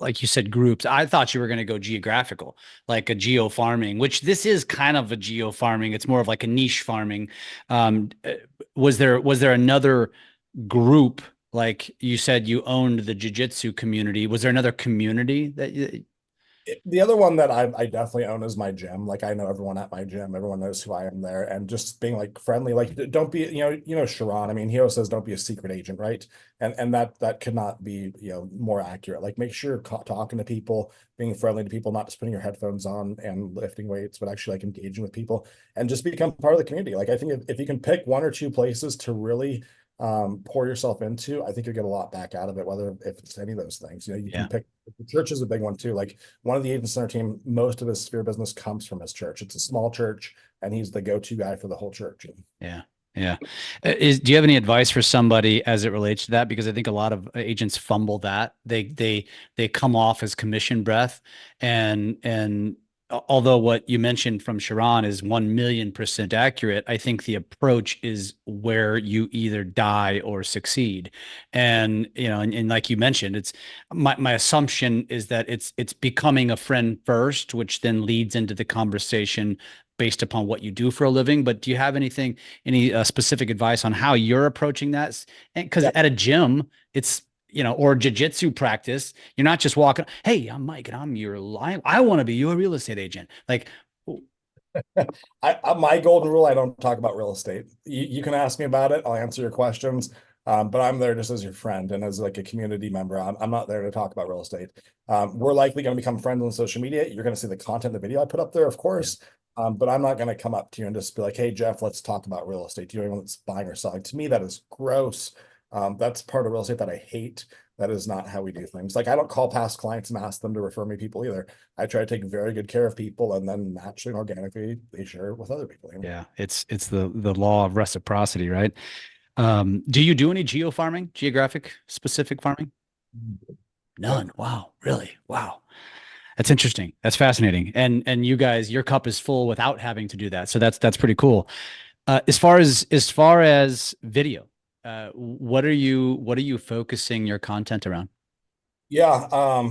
Speaker 2: like you said, groups. I thought you were going to go geographical, like a geo farming, which this is kind of a geo farming. It's more of like a niche farming. Was there another group, like you said, you owned the jujitsu community? Was there another community that you?
Speaker 1: the other one that I definitely own is my gym. Like I know everyone at my gym, everyone knows who I am there, and just being like friendly, like don't be, Sharon. I mean, he always says don't be a secret agent, right? And that could not be, more accurate. Like make sure you're talking to people, being friendly to people, not just putting your headphones on and lifting weights, but actually like engaging with people and just become part of the community. Like I think if you can pick 1 or 2 places to really pour yourself into, I think you'll get a lot back out of it, whether if it's any of those things. You
Speaker 2: Yeah.
Speaker 1: can pick. The church is a big one too. Like one of the agents in our team, most of his sphere business comes from his church. It's a small church, and he's the go-to guy for the whole church.
Speaker 2: Yeah. Yeah. Do you have any advice for somebody as it relates to that? Because I think a lot of agents fumble that. They come off as commission breath, and although what you mentioned from Sharon is 1,000,000% accurate, I think the approach is where you either die or succeed. And like you mentioned, it's my assumption is that it's becoming a friend first, which then leads into the conversation based upon what you do for a living. But do you have any specific advice on how you're approaching that? Because at a gym, it's or jujitsu practice, you're not just walking. Hey, I'm Mike, and I'm your live. I want to be your real estate agent. Like,
Speaker 1: My golden rule: I don't talk about real estate. You can ask me about it. I'll answer your questions. But I'm there just as your friend and as like a community member. I'm not there to talk about real estate. We're likely going to become friends on social media. You're going to see the content, the video I put up there, of course. But I'm not going to come up to you and just be like, hey, Jeff, let's talk about real estate. Do you know anyone that's buying or selling? To me, that is gross. That's part of real estate that I hate. That is not how we do things. Like I don't call past clients and ask them to refer me people either. I try to take very good care of people, and then naturally and organically they share it with other people.
Speaker 2: yeah, it's the law of reciprocity, right? Do you do any geo farming, geographic specific farming? None. Wow. Really? Wow. That's interesting. That's fascinating. And you guys, your cup is full without having to do that. So that's pretty cool. As far as video, what are you focusing your content around?
Speaker 1: Yeah.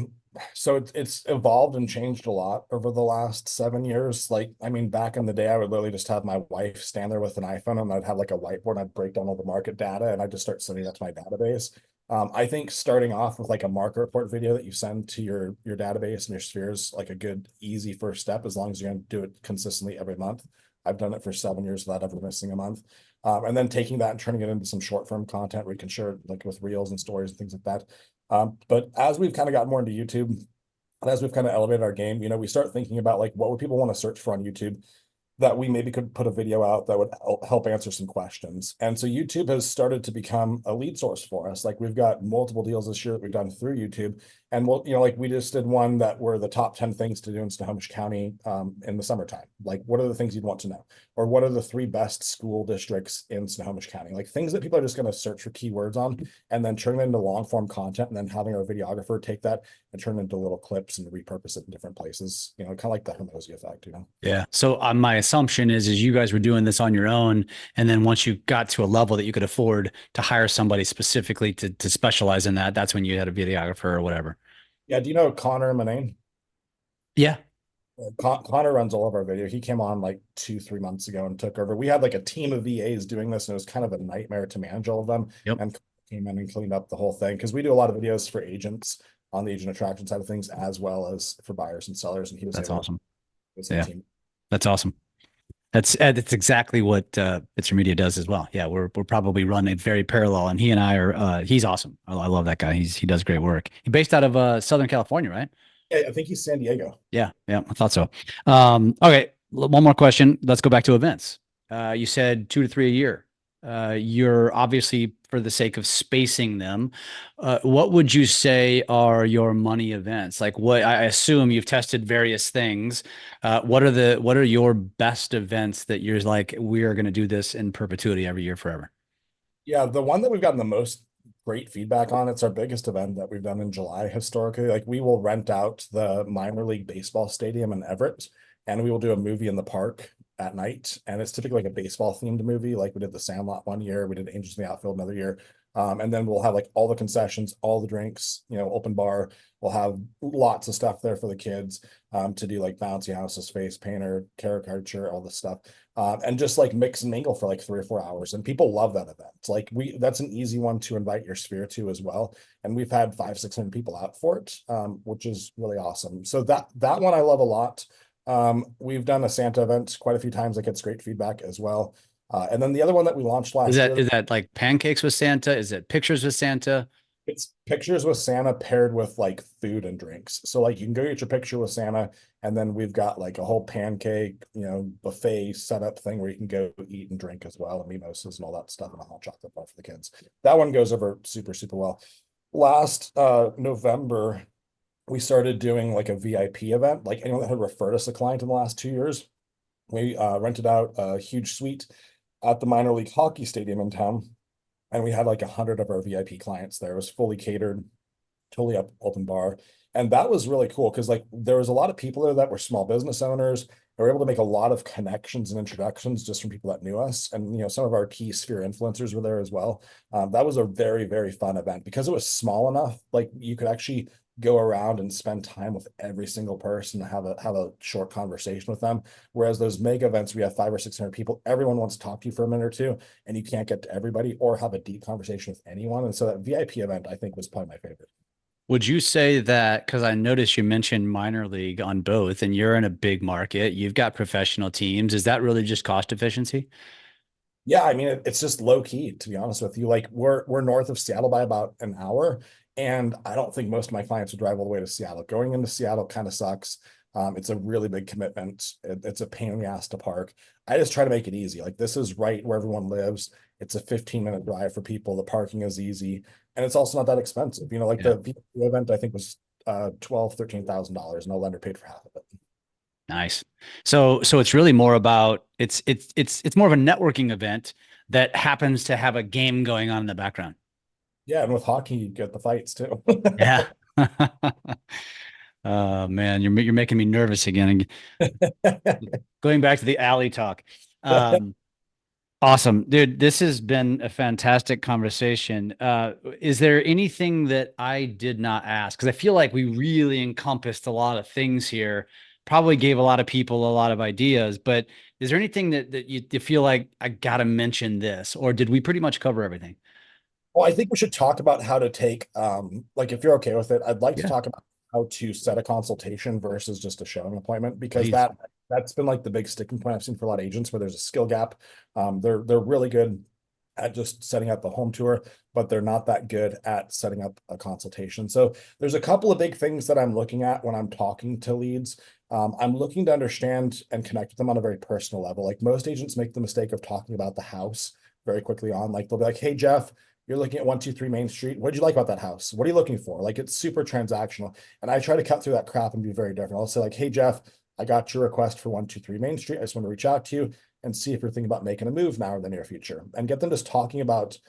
Speaker 1: So it's evolved and changed a lot over the last 7 years. Like, I mean, back in the day, I would literally just have my wife stand there with an iPhone and I'd have like a whiteboard and I'd break down all the market data and I'd just start sending that to my database. I think starting off with like a market report video that you send to your database and your spheres, like a good, easy first step, as long as you're going to do it consistently every month. I've done it for 7 years without ever missing a month. And then taking that and turning it into some short form content where you can share it like with reels and stories and things like that. But as we've kind of got more into YouTube, and as we've kind of elevated our game, we start thinking about like what would people want to search for on YouTube that we maybe could put a video out that would help answer some questions. And so YouTube has started to become a lead source for us. Like we've got multiple deals this year that we've done through YouTube. And we'll, like we just did one that were the top 10 things to do in Snohomish County in the summertime. Like what are the things you'd want to know? Or what are the 3 best school districts in Snohomish County? Like things that people are just going to search for keywords on and then turn it into long form content and then having our videographer take that and turn it into little clips and repurpose it in different places, kind of like the Hermosi effect.
Speaker 2: Yeah. So my assumption is you guys were doing this on your own, and then once you got to a level that you could afford to hire somebody specifically to specialize in that, that's when you had a videographer or whatever.
Speaker 1: Yeah. Do you know Connor Manane?
Speaker 2: Yeah.
Speaker 1: Connor runs all of our video. He came on like 2-3 months ago and took over. We had like a team of VAs doing this, and it was kind of a nightmare to manage all of them.
Speaker 2: Yep.
Speaker 1: And came in and cleaned up the whole thing because we do a lot of videos for agents on the agent attraction side of things as well as for buyers and sellers. And he was
Speaker 2: That's awesome. Yeah,
Speaker 1: team.
Speaker 2: that's awesome. That's exactly what Bitzer Media does as well. Yeah, we're probably running very parallel, and he and I are. He's awesome. I love that guy. He does great work. He's based out of Southern California, right?
Speaker 1: Yeah, I think he's San Diego.
Speaker 2: Yeah, I thought so. Okay, one more question. Let's go back to events. You said 2 to 3 a year. You're obviously, for the sake of spacing them, what would you say are your money events? Like, what I assume you've tested various things. What are your best events that you're like, we are going to do this in perpetuity every year forever?
Speaker 1: Yeah, the one that we've gotten the most great feedback on, it's our biggest event that we've done in July historically. Like we will rent out the minor league baseball stadium in Everett and we will do a movie in the park at night. And it's typically like a baseball themed movie. Like we did the Sandlot one year, we did Angels in the Outfield another year. And then we'll have like all the concessions, all the drinks, open bar. We'll have lots of stuff there for the kids to do like bouncy houses, face painter, caricature, all this stuff. And just like mix and mingle for like 3 or 4 hours. And people love that event. It's like that's an easy one to invite your sphere to as well. And we've had 500-600 people out for it, which is really awesome. So that one I love a lot. We've done a Santa event quite a few times that gets great feedback as well. And then the other one that we launched last year.
Speaker 2: Is that like pancakes with Santa? Is it pictures with Santa?
Speaker 1: It's pictures with Santa paired with like food and drinks. So like you can go get your picture with Santa, and then we've got like a whole pancake, buffet setup thing where you can go eat and drink as well, and mimosas and all that stuff, and a hot chocolate bar for the kids. That one goes over super, super well. Last November, we started doing like a VIP event. Like anyone that had referred us a client in the last 2 years, we rented out a huge suite at the minor league hockey stadium in town. And we had like 100 of our VIP clients there. It was fully catered, totally open bar. And that was really cool because like there was a lot of people there that were small business owners. They were able to make a lot of connections and introductions just from people that knew us. And, some of our key sphere influencers were there as well. That was a very, very fun event because it was small enough. Like you could actually go around and spend time with every single person and have a short conversation with them. Whereas those mega events, we have 500 or 600 people, everyone wants to talk to you for a minute or two, and you can't get to everybody or have a deep conversation with anyone. And so that VIP event, I think, was probably my favorite.
Speaker 2: Would you say that, because I noticed you mentioned minor league on both, and you're in a big market, you've got professional teams. Is that really just cost efficiency?
Speaker 1: Yeah, I mean, it's just low key, to be honest with you. Like we're north of Seattle by about an hour. And I don't think most of my clients would drive all the way to Seattle. Going into Seattle kind of sucks. It's a really big commitment. It's a pain in the ass to park. I just try to make it easy. Like this is right where everyone lives. It's a 15-minute drive for people. The parking is easy. And it's also not that expensive. Like
Speaker 2: Yeah.
Speaker 1: the event, I think was $12,000-13,000, and a lender paid for half of it.
Speaker 2: Nice. So it's really more about it's more of a networking event that happens to have a game going on in the background.
Speaker 1: Yeah, and with hockey, you get the fights too.
Speaker 2: Yeah. Man, you're making me nervous again. Going back to the alley talk. Um, Awesome, dude. This has been a fantastic conversation. Is there anything that I did not ask? Because I feel like we really encompassed a lot of things here, probably gave a lot of people a lot of ideas, but is there anything that you feel like I gotta mention this, or did we pretty much cover everything?
Speaker 1: Well, I think we should talk about how to take, like if you're okay with it, I'd like to
Speaker 2: Yeah,
Speaker 1: talk about how to set a consultation versus just a showing appointment, because
Speaker 2: please.
Speaker 1: that's been like the big sticking point I've seen for a lot of agents where there's a skill gap. They're really good at just setting up a home tour, but they're not that good at setting up a consultation. So there's a couple of big things that I'm looking at when I'm talking to leads. I'm looking to understand and connect with them on a very personal level. Like most agents make the mistake of talking about the house very quickly on. Like they'll be like, "Hey Jeff, you're looking at 123 Main Street. What did you like about that house? What are you looking for?" Like it's super transactional. And I try to cut through that crap and be very different. I'll say, like, "Hey Jeff, I got your request for 123 Main Street. I just want to reach out to you and see if you're thinking about making a move now or in the near future," and get them just talking about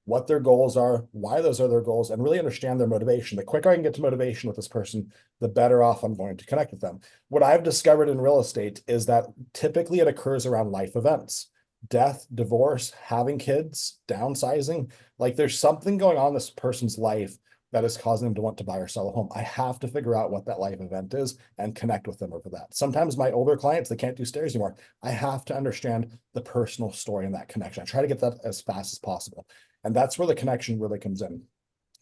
Speaker 1: what their goals are, why those are their goals, and really understand their motivation. The quicker I can get to motivation with this person, the better off I'm going to connect with them. What I've discovered in real estate is that typically it occurs around life events: death, divorce, having kids, downsizing. Like there's something going on in this person's life that is causing them to want to buy or sell a home. I have to figure out what that life event is and connect with them over that. Sometimes my older clients, they can't do stairs anymore. I have to understand the personal story and that connection. I try to get that as fast as possible. And that's where the connection really comes in.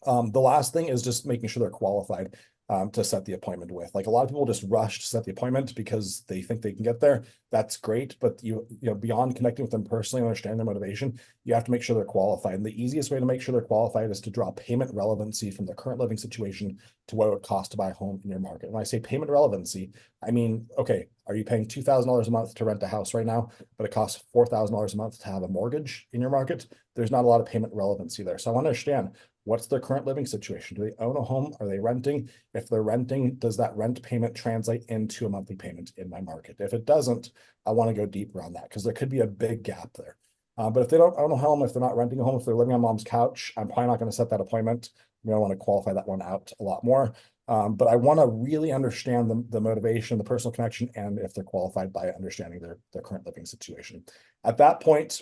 Speaker 1: The last thing is just making sure they're qualified to set the appointment with. Like a lot of people just rush to set the appointment because they think they can get there. That's great, but beyond connecting with them personally and understanding their motivation, you have to make sure they're qualified. And the easiest way to make sure they're qualified is to draw payment relevancy from their current living situation to what it would cost to buy a home in your market. When I say payment relevancy, I mean, okay, are you paying $2,000 a month to rent a house right now, but it costs $4,000 a month to have a mortgage in your market? There's not a lot of payment relevancy there. So I want to understand, what's their current living situation? Do they own a home? Are they renting? If they're renting, does that rent payment translate into a monthly payment in my market? If it doesn't, I want to go deeper on that because there could be a big gap there. But if they don't own a home, if they're not renting a home, if they're living on mom's couch, I'm probably not going to set that appointment. I want to qualify that one out a lot more. But I want to really understand the motivation, the personal connection, and if they're qualified by understanding their current living situation. At that point,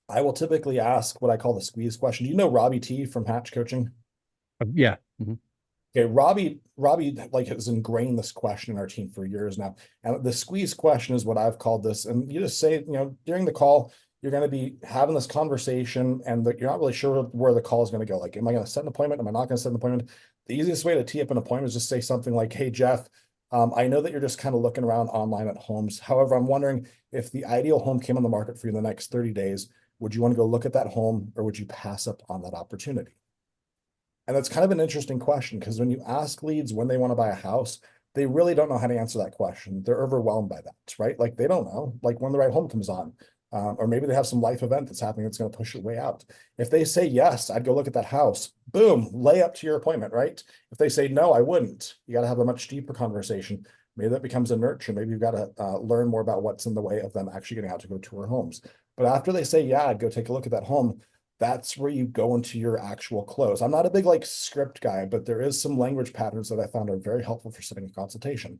Speaker 1: I will typically ask what I call the squeeze question. Do you know Robbie T from Hatch Coaching?
Speaker 2: Yeah. Mhm.
Speaker 1: Okay, Robbie like has ingrained this question in our team for years now. And the squeeze question is what I've called this. And you just say, during the call, you're going to be having this conversation and you're not really sure where the call is going to go. Like, am I going to set an appointment? Am I not going to set an appointment? The easiest way to tee up an appointment is just say something like, "Hey, Jeff, I know that you're just kind of looking around online at homes. However, I'm wondering if the ideal home came on the market for you in the next 30 days, would you want to go look at that home or would you pass up on that opportunity?" And that's kind of an interesting question because when you ask leads when they want to buy a house, they really don't know how to answer that question. They're overwhelmed by that, right? Like they don't know, like when the right home comes on, or maybe they have some life event that's happening that's going to push it way out. If they say yes, I'd go look at that house. Boom, lay up to your appointment, right? If they say no, I wouldn't. You got to have a much deeper conversation. Maybe that becomes a nurture. Maybe you've got to learn more about what's in the way of them actually getting out to go tour homes. But after they say, "Yeah, I'd go take a look at that home," that's where you go into your actual close. I'm not a big like script guy, but there is some language patterns that I found are very helpful for setting a consultation.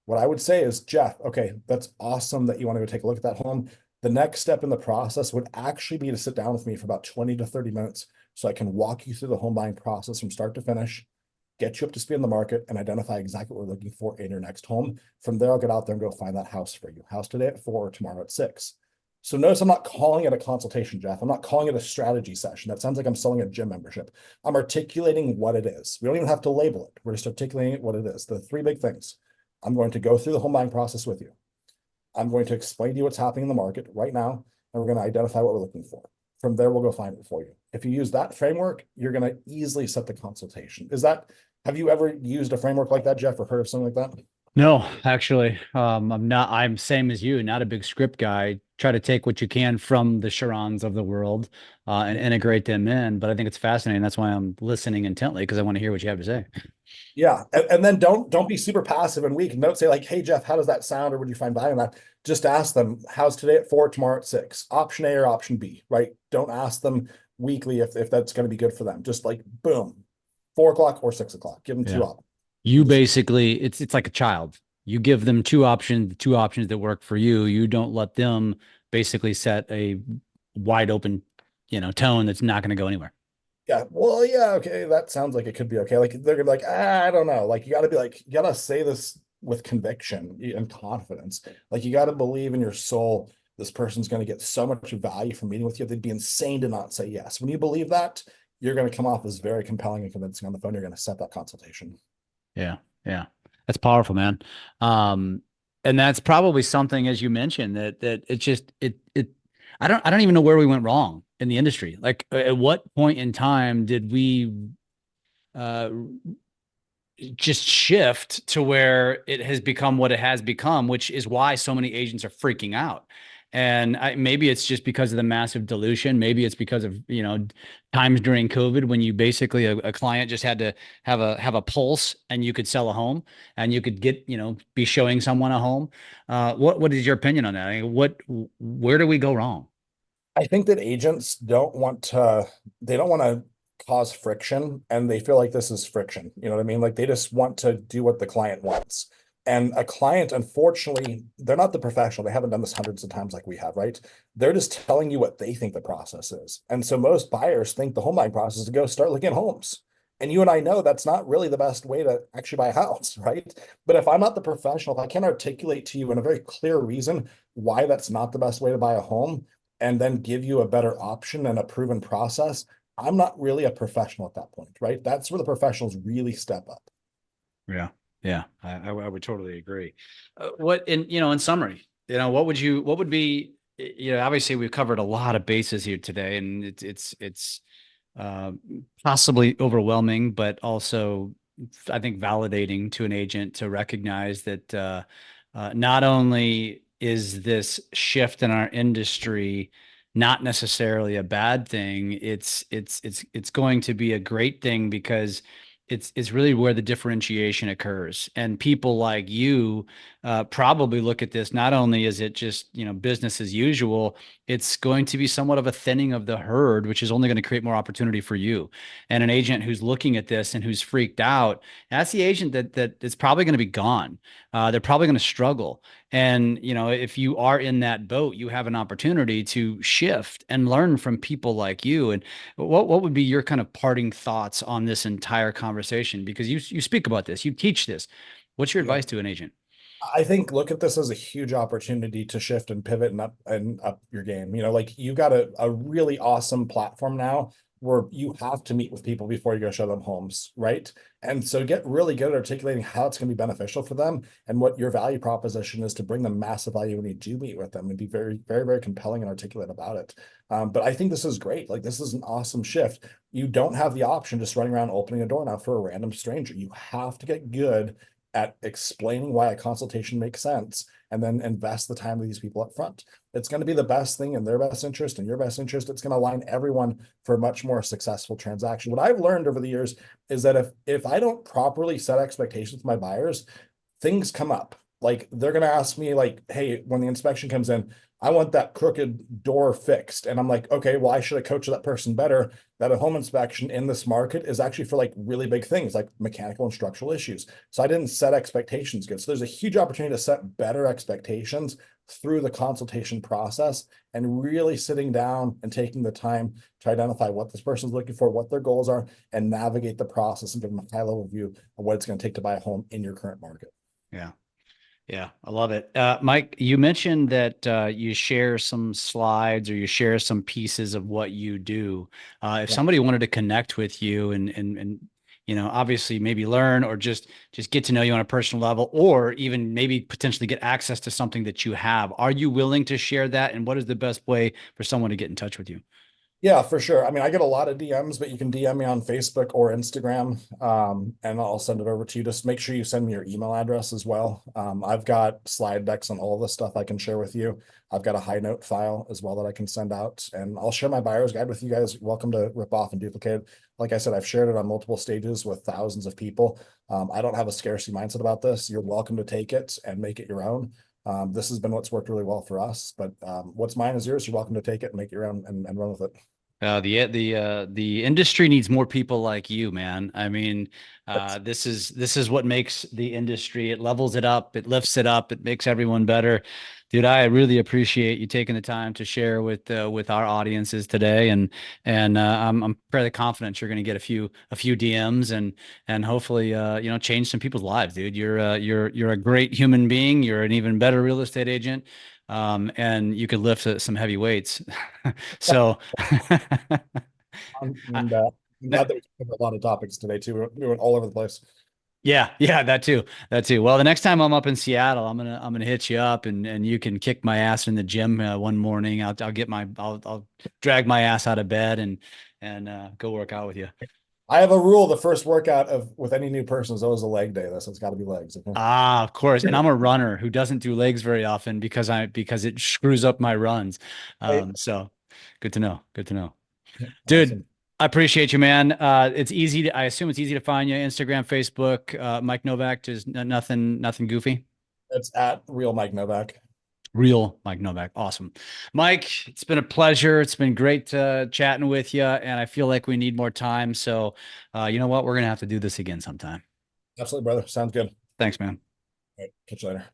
Speaker 1: What I would say is, "Jeff, okay, that's awesome that you want to go take a look at that home. The next step in the process would actually be to sit down with me for about 20 to 30 minutes so I can walk you through the home buying process from start to finish, get you up to speed in the market, and identify exactly what we're looking for in your next home. From there, I'll get out there and go find that house for you. House today at 4, tomorrow at 6. So notice I'm not calling it a consultation, Jeff. I'm not calling it a strategy session. That sounds like I'm selling a gym membership. I'm articulating what it is. We don't even have to label it. We're just articulating it what it is. The three big things. I'm going to go through the home buying process with you. I'm going to explain to you what's happening in the market right now, and we're going to identify what we're looking for. From there, we'll go find it for you. If you use that framework, you're going to easily set the consultation. Have you ever used a framework like that, Jeff, or heard of something like that?
Speaker 2: No, actually, I'm same as you, not a big script guy. Try to take what you can from the Sharons of the world, and integrate them in. But I think it's fascinating. That's why I'm listening intently because I want to hear what you have to say.
Speaker 1: Yeah. And then don't be super passive and weak. And don't say like, "Hey, Jeff, how does that sound? Or would you find value in that?" Just ask them, "How's today at 4, tomorrow at 6? Option A or option B," right? Don't ask them weekly if that's going to be good for them. Just like, boom, 4 o'clock or 6 o'clock. Give them two
Speaker 2: Yeah.
Speaker 1: options.
Speaker 2: You
Speaker 1: Just
Speaker 2: basically, it's like a child. You give them two options that work for you. You don't let them basically set a wide open, tone that's not going to go anywhere.
Speaker 1: Yeah, well, yeah, okay, that sounds like it could be okay. Like they're gonna be like, I don't know. Like you got to be like, you got to say this with conviction and confidence. Like you got to believe in your soul. This person's going to get so much value from meeting with you. They'd be insane to not say yes. When you believe that, you're going to come off as very compelling and convincing on the phone. You're going to set that consultation.
Speaker 2: Yeah. Yeah. That's powerful, man. Um, and that's probably something, as you mentioned, that it just, I don't even know where we went wrong in the industry. Like at what point in time did we, uh, just shift to where it has become what it has become, which is why so many agents are freaking out. And maybe it's just because of the massive dilution. Maybe it's because of, times during COVID when you basically a client just had to have a pulse and you could sell a home and you could get, be showing someone a home. What is your opinion on that? I mean, where do we go wrong?
Speaker 1: I think that agents they don't want to cause friction and they feel like this is friction. You know what I mean? Like they just want to do what the client wants. And a client, unfortunately, they're not the professional. They haven't done this hundreds of times like we have, right? They're just telling you what they think the process is. And so most buyers think the home buying process is to go start looking at homes. And you and I know that's not really the best way to actually buy a house, right? But if I'm not the professional, if I can't articulate to you in a very clear reason why that's not the best way to buy a home, and then give you a better option and a proven process, I'm not really a professional at that point, right? That's where the professionals really step up.
Speaker 2: Yeah. Yeah. I would totally agree. In summary, what would be, obviously we've covered a lot of bases here today and it's uh, possibly overwhelming, but also I think validating to an agent to recognize that, not only is this shift in our industry not necessarily a bad thing, it's going to be a great thing because it's really where the differentiation occurs. And people like you probably look at this not only is it just business as usual, it's going to be somewhat of a thinning of the herd, which is only going to create more opportunity for you. And an agent who's looking at this and who's freaked out, that's the agent that is probably going to be gone. They're probably going to struggle. And if you are in that boat, you have an opportunity to shift and learn from people like you. And what would be your kind of parting thoughts on this entire conversation? Because you speak about this, you teach this. What's your
Speaker 1: Yeah.
Speaker 2: advice to an agent?
Speaker 1: I think look at this as a huge opportunity to shift and pivot and up your game. You know, like you got a really awesome platform now where you have to meet with people before you go show them homes, right? And so get really good at articulating how it's going to be beneficial for them and what your value proposition is to bring them massive value when you do meet with them and be very, very, very compelling and articulate about it. But I think this is great. Like this is an awesome shift. You don't have the option just running around opening a door now for a random stranger. You have to get good at explaining why a consultation makes sense and then invest the time of these people up front. It's going to be the best thing in their best interest and your best interest. It's going to align everyone for a much more successful transaction. What I've learned over the years is that if I don't properly set expectations with my buyers, things come up. Like they're going to ask me like, hey, when the inspection comes in, I want that crooked door fixed. And I'm like, okay, well, I should have coached that person better that a home inspection in this market is actually for like really big things like mechanical and structural issues. So I didn't set expectations good. So there's a huge opportunity to set better expectations through the consultation process and really sitting down and taking the time to identify what this person's looking for, what their goals are, and navigate the process and give them a high level view of what it's going to take to buy a home in your current market.
Speaker 2: Yeah. Yeah, I love it. Mike, you mentioned that you share some slides or you share some pieces of what you do. If
Speaker 1: Yeah.
Speaker 2: somebody wanted to connect with you and obviously maybe learn or just get to know you on a personal level, or even maybe potentially get access to something that you have, are you willing to share that? And what is the best way for someone to get in touch with you?
Speaker 1: Yeah, for sure. I mean, I get a lot of DMs, but you can DM me on Facebook or Instagram, and I'll send it over to you. Just make sure you send me your email address as well. I've got slide decks on all the stuff I can share with you. I've got a high note file as well that I can send out, and I'll share my buyer's guide with you guys. Welcome to rip off and duplicate. Like I said, I've shared it on multiple stages with thousands of people. I don't have a scarcity mindset about this. You're welcome to take it and make it your own. This has been what's worked really well for us, but what's mine is yours. You're welcome to take it and make it your own and run with it.
Speaker 2: The industry needs more people like you, man. I mean, this is what makes the industry. It levels it up, it lifts it up, it makes everyone better. Dude, I really appreciate you taking the time to share with our audiences today, and I'm fairly confident you're going to get a few DMs and hopefully change some people's lives, dude. You're a great human being. You're an even better real estate agent, and you could lift some heavy weights. So,
Speaker 1: And I'm glad that we covered a lot of topics today too. We went all over the place.
Speaker 2: yeah, that too, that too. Well, the next time I'm up in Seattle, I'm gonna hit you up, and you can kick my ass in the gym one morning. I'll drag my ass out of bed and go work out with you.
Speaker 1: I have a rule: the first workout of with any new person is always a leg day. So it's got to be legs. Okay?
Speaker 2: Ah, of course. And I'm a runner who doesn't do legs very often because it screws up my runs.
Speaker 1: Hey,
Speaker 2: So good to know. Good to know. Dude,
Speaker 1: awesome.
Speaker 2: I appreciate you, man. It's easy I assume it's easy to find you. Instagram, Facebook, Mike Novak, just nothing goofy.
Speaker 1: It's at real Mike Novak.
Speaker 2: Real Mike Novak. Awesome. Mike, it's been a pleasure. It's been great chatting with you. And I feel like we need more time. So, you know what? We're going to have to do this again sometime.
Speaker 1: Absolutely, brother. Sounds good.
Speaker 2: Thanks, man.
Speaker 1: All right, catch you later.